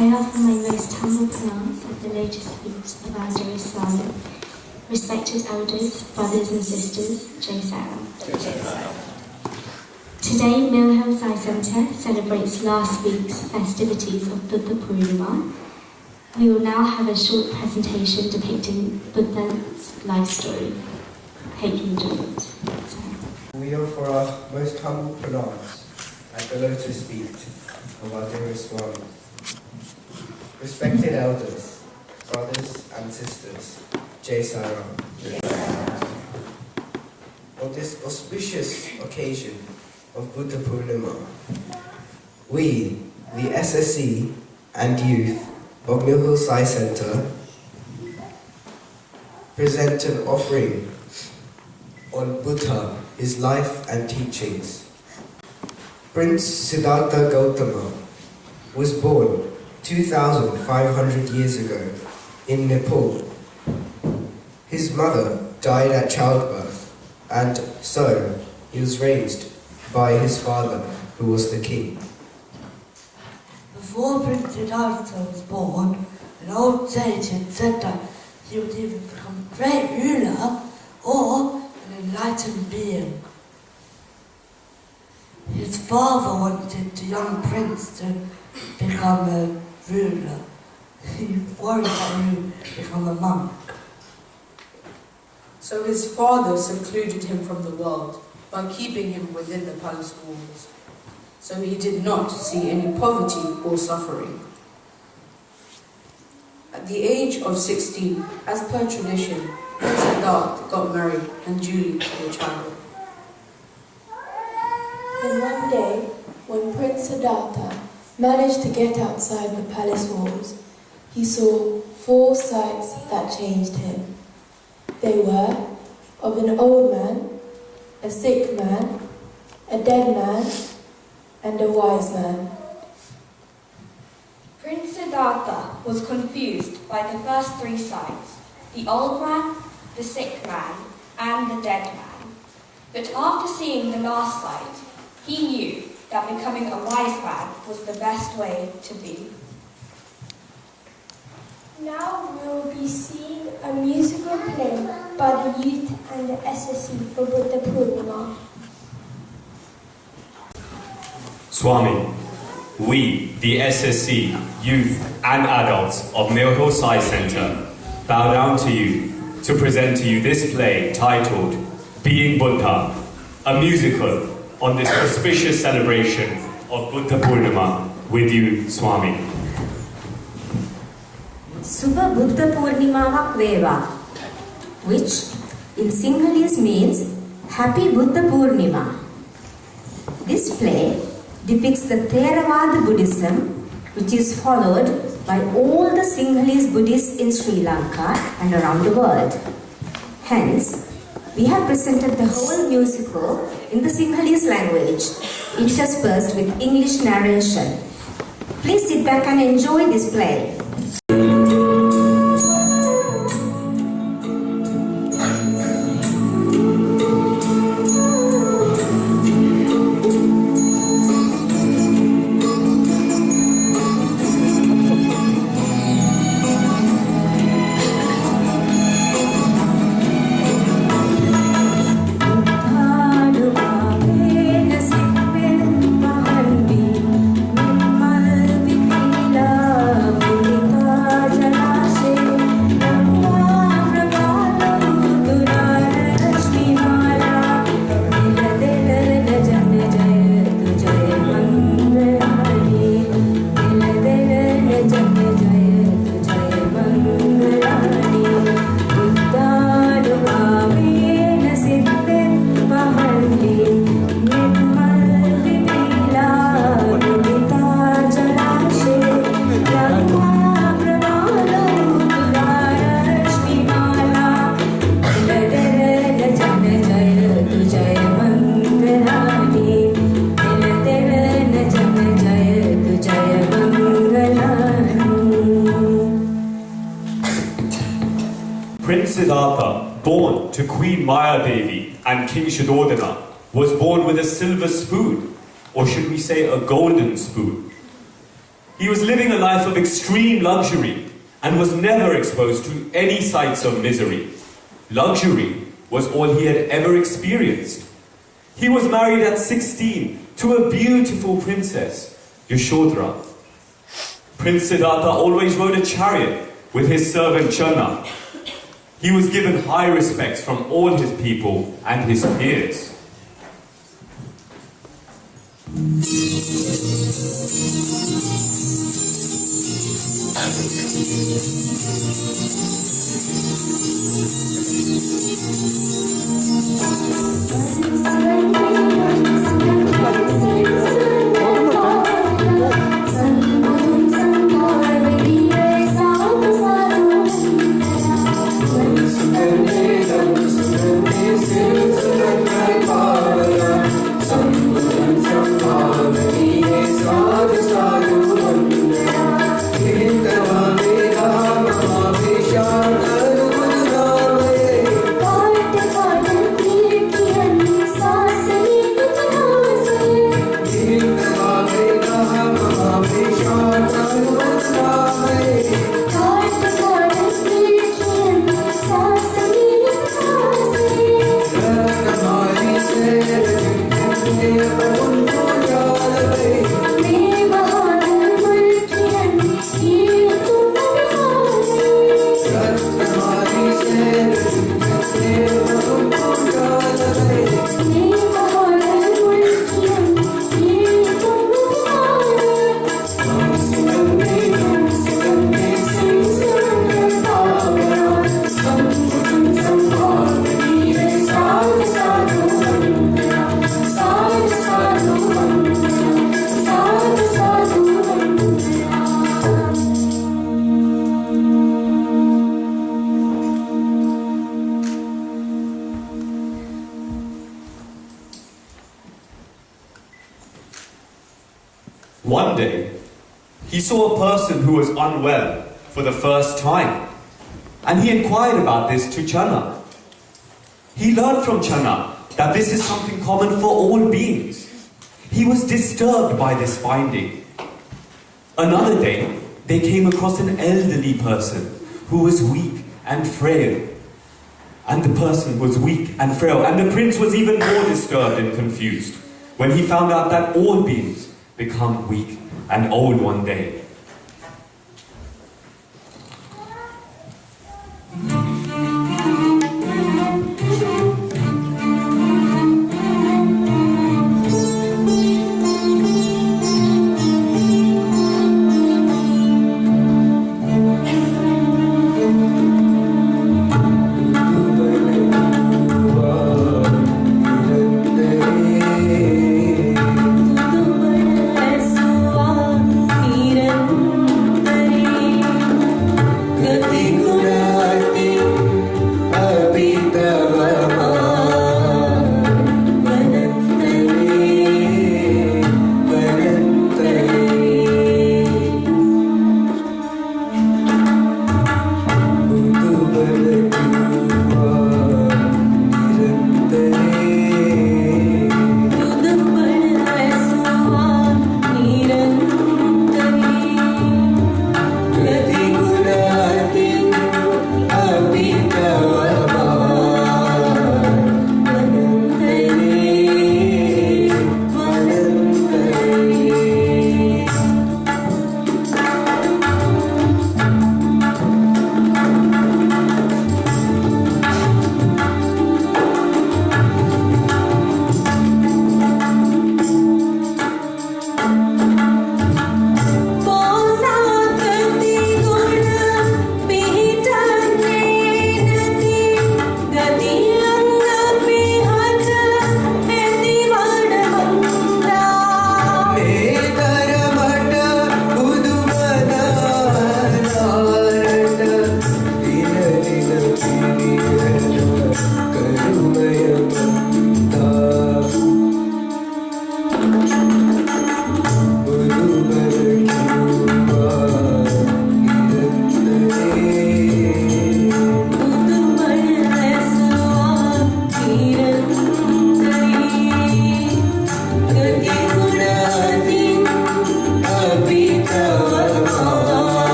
I offer my most humble pronouns at the lotus feet of our dear Swami, respected elders, brothers and sisters, Jai Saram. Today, Mill Hill Sai Centre celebrates last week's festivities of Buddha Purnima. We will now have a short presentation depicting Buddha's life story. Hope you enjoy it. We offer our most humble pranams at the lotus feet of our dearest Swami. Respected elders, brothers and sisters, Jai Saram. On this auspicious occasion of Buddha Purnima, we, the SSC and youth of Mill Hill Sai Centre, present an offering on Buddha, his life and teachings. Prince Siddhartha Gautama was born 2,500 years ago in Nepal. His mother died at childbirth, and so he was raised by his father, who was the king. Before Prince Siddhartha was born, an old sage had said that he would either become a great ruler or an enlightened being. His father wanted the young prince to become a ruler. He worried that he would become a monk. So his father secluded him from the world by keeping him within the palace walls, so he did not see any poverty or suffering. At the age of 16, as per tradition, Prince Siddhartha got married and duly had a child. Then one day, when Prince Siddhartha managed to get outside the palace walls, he saw 4 sights that changed him. They were of an old man, a sick man, a dead man, and a wise man. Prince Siddhartha was confused by the first 3 sights, the old man, the sick man, and the dead man. But after seeing the last sight, he knew that becoming a wise man was the best way to be. Now we will be seeing a musical play by the youth and the SSC for Buddha Purnima. Swami, we, the SSC, youth and adults of Mill Hill Sai Centre, bow down to you to present to you this play titled Being Buddha, a musical on this auspicious celebration of Buddha Purnima with you, Swami. Subha Buddha Purnimavak Veva, which in Sinhalese means Happy Buddha Purnima. This play depicts the Theravada Buddhism, which is followed by all the Sinhalese Buddhists in Sri Lanka and around the world. Hence, we have presented the whole musical in the Sinhalese language, interspersed with English narration. Please sit back and enjoy this play. Prince Siddhartha, born to Queen Maya Devi and King Shuddhodana, was born with a silver spoon, or should we say a golden spoon. He was living a life of extreme luxury and was never exposed to any sights of misery. Luxury was all he had ever experienced. He was married at 16 to a beautiful princess, Yashodhara. Prince Siddhartha always rode a chariot with his servant Channa. He was given high respect from all his people and his peers. One day, he saw a person who was unwell for the first time, and he inquired about this to Channa. He learned from Channa that this is something common for all beings. He was disturbed by this finding. Another day, they came across an elderly person who was weak and frail. And the person was weak and frail, and the prince was even more disturbed and confused when he found out that all beings become weak and old one day. Thank you.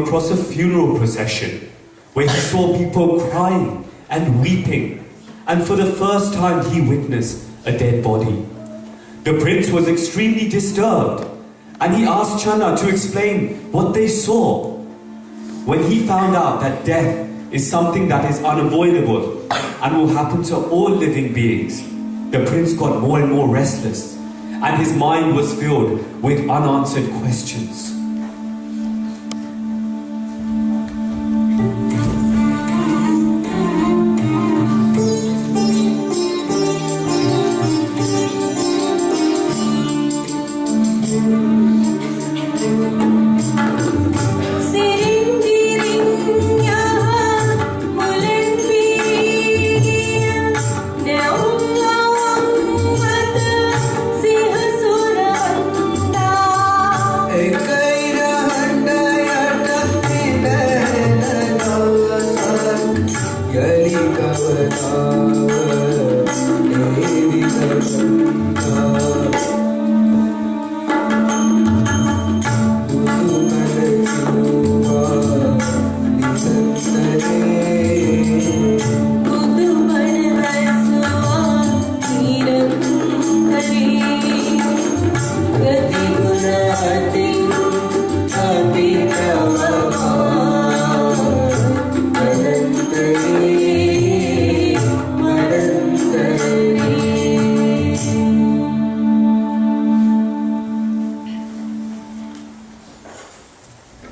across a funeral procession where he saw people crying and weeping, and for the first time he witnessed a dead body. The prince was extremely disturbed, and he asked Channa to explain what they saw. When he found out that death is something that is unavoidable and will happen to all living beings, the prince got more and more restless, and his mind was filled with unanswered questions.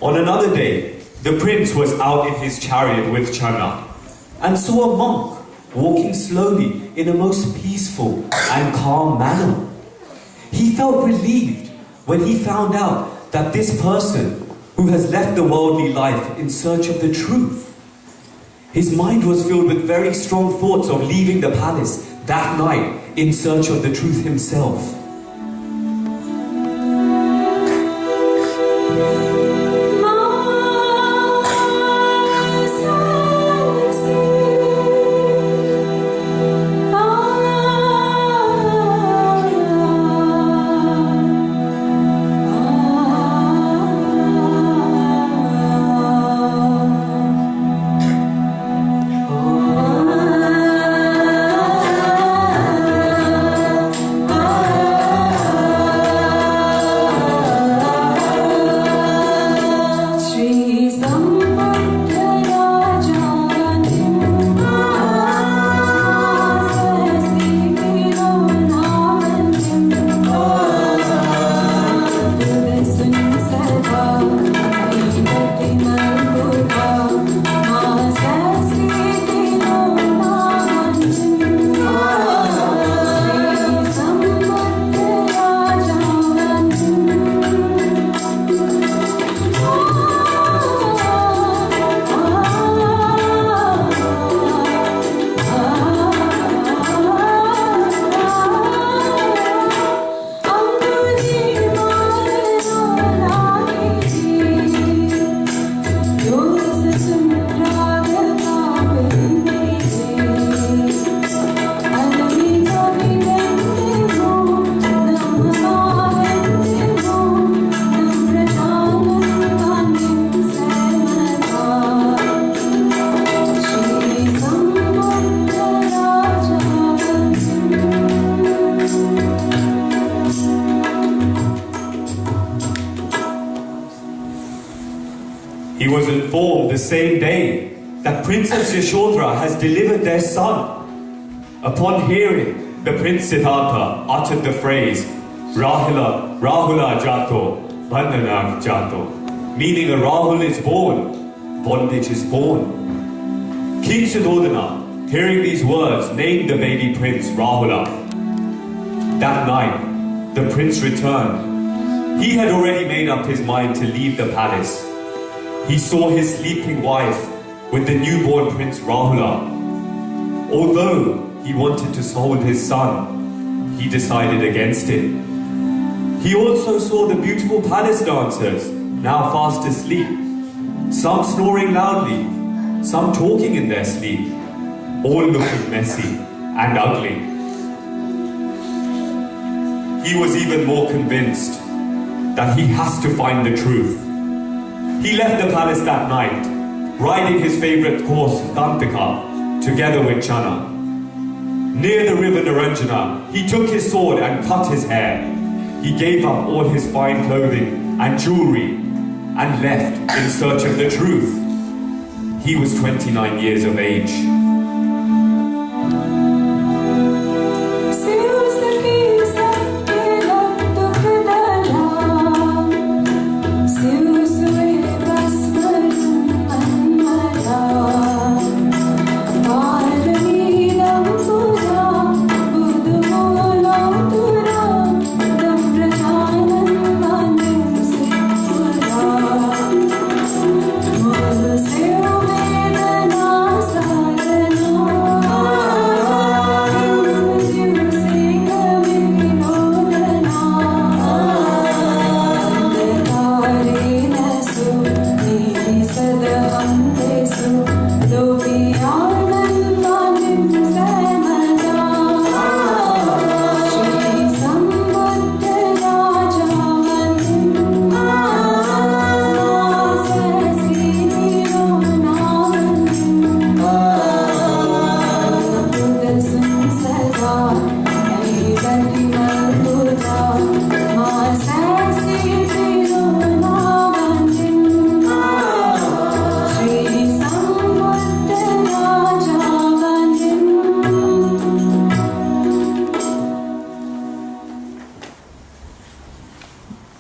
On another day, the prince was out in his chariot with Channa and saw a monk walking slowly in a most peaceful and calm manner. He felt relieved when he found out that this person who has left the worldly life in search of the truth. His mind was filled with very strong thoughts of leaving the palace that night in search of the truth himself. He was informed the same day that Princess Yashodhara has delivered their son. Upon hearing, the Prince Siddhartha uttered the phrase, Rahula Jato, Bandhanag Jato, meaning a Rahul is born, bondage is born. King Suddhodana, hearing these words, named the baby prince Rahula. That night, the prince returned. He had already made up his mind to leave the palace. He saw his sleeping wife with the newborn Prince Rahula. Although he wanted to hold his son, he decided against it. He also saw the beautiful palace dancers, now fast asleep, some snoring loudly, some talking in their sleep, all looking messy and ugly. He was even more convinced that he has to find the truth. He left the palace that night, riding his favorite horse, Dantika, together with Channa. Near the river Naranjana, he took his sword and cut his hair. He gave up all his fine clothing and jewelry and left in search of the truth. He was 29 years of age.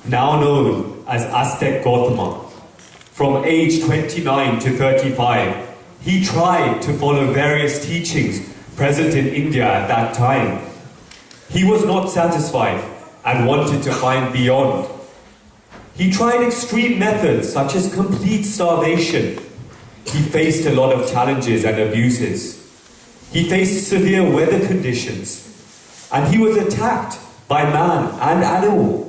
Now known as Aztec Gautama. From age 29 to 35, he tried to follow various teachings present in India at that time. He was not satisfied and wanted to find beyond. He tried extreme methods such as complete starvation. He faced a lot of challenges and abuses. He faced severe weather conditions, and he was attacked by man and animal.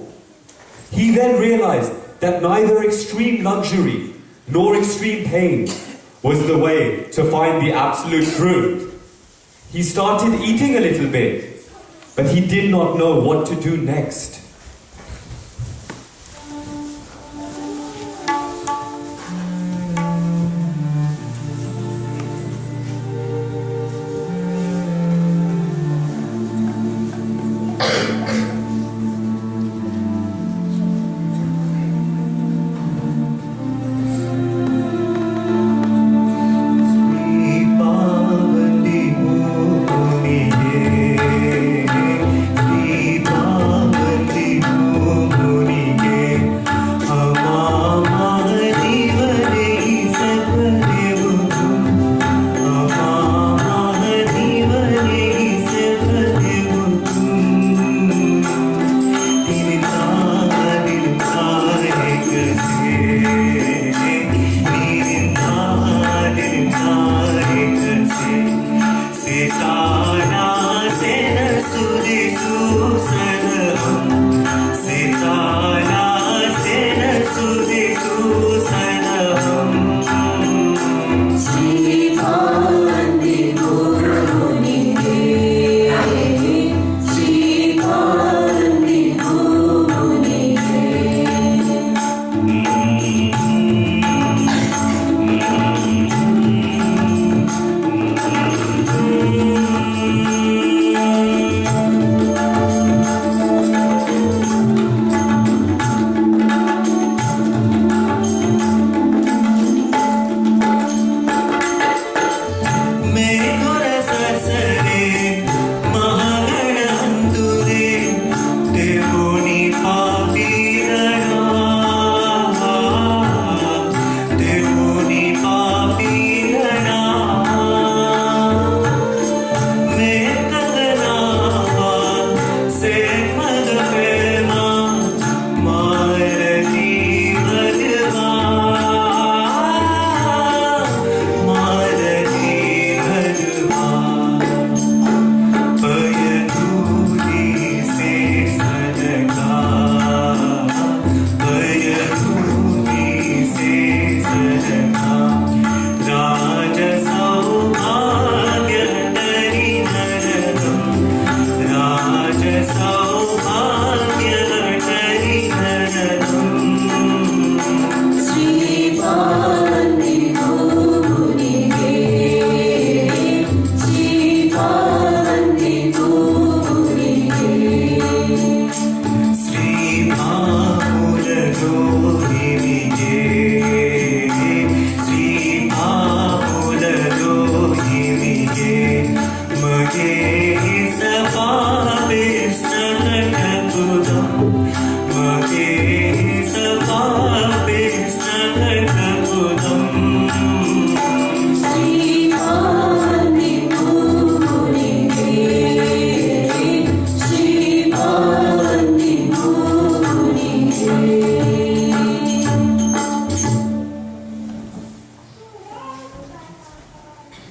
He then realized that neither extreme luxury nor extreme pain was the way to find the absolute truth. He started eating a little bit, but he did not know what to do next. Sri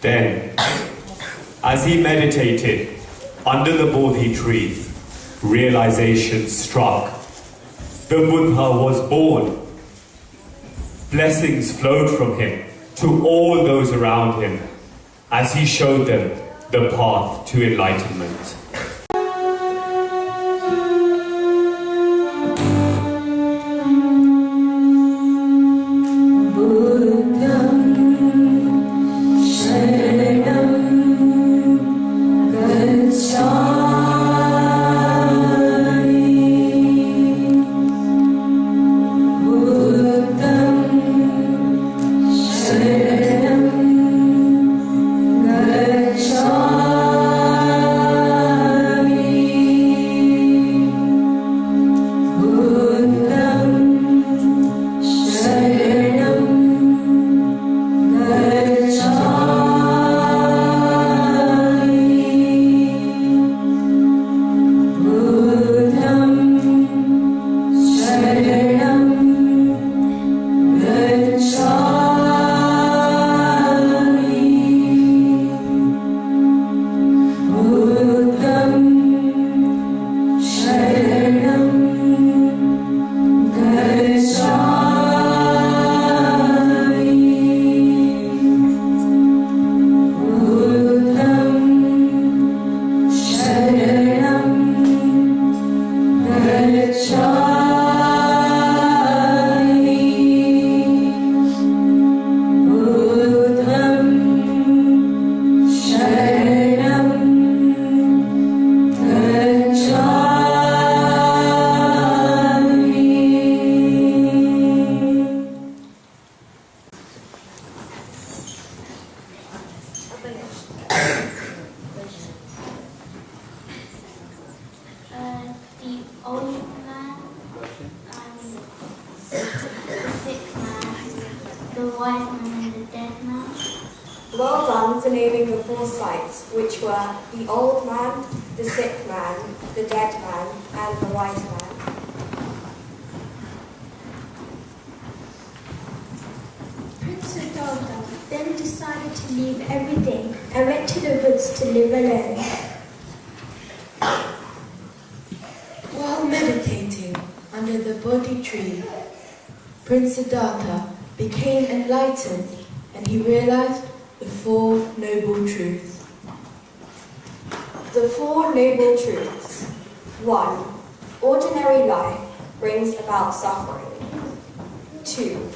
Then, as he meditated under the Bodhi tree, realization struck. The Buddha was born. Blessings flowed from him to all those around him as he showed them the path to enlightenment. The old man, the sick man, the white man and the dead man. Well done for naming the 4 sights, which were the old man, the sick man, the dead man, and the white man. Prince Siddhartha then decided to leave everything and went to the woods to live alone. While meditating under the Bodhi tree, Prince Siddhartha became enlightened and he realized the 4 noble truths. The 4 noble truths. 1. Ordinary life brings about suffering. 2.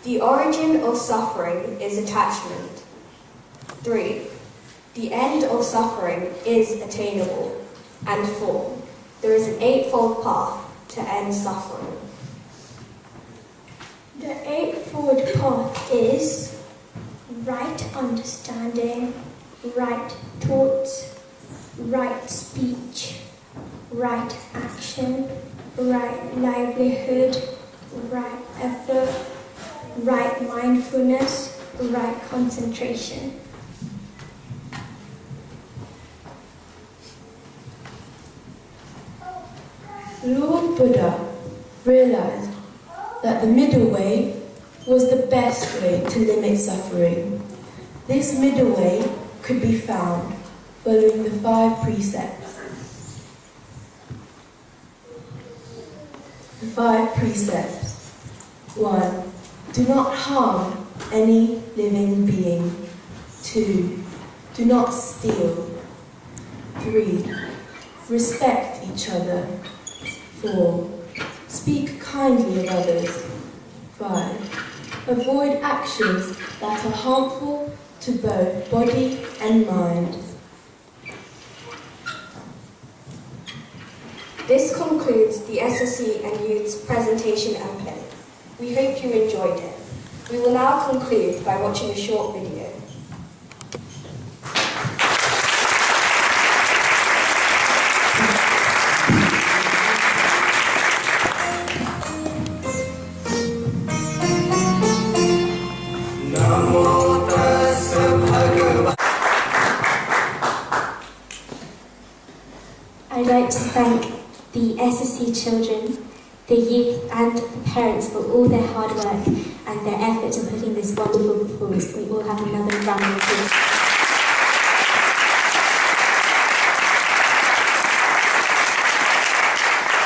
The origin of suffering is attachment. 3. The end of suffering is attainable. And 4. There is an 8-fold path to end suffering. The 8-fold path is right understanding, right thoughts, right speech, right action, right livelihood, right effort, right mindfulness, right concentration. Lord Buddha realized that the middle way was the best way to limit suffering. This middle way could be found following the 5 precepts. The 5 precepts. 1. Do not harm any living being. 2. Do not steal. 3. Respect each other. 4. Speak kindly of others. 5. Avoid actions that are harmful to both body and mind. This concludes the SSC and Youth's presentation and play. We hope you enjoyed it. We will now conclude by watching a short video. I'd like to thank the SSC children, the youth and the parents for all their hard work and their effort in putting this wonderful performance. We all have another round of applause.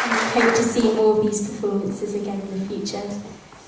And we hope to see more of these performances again in the future.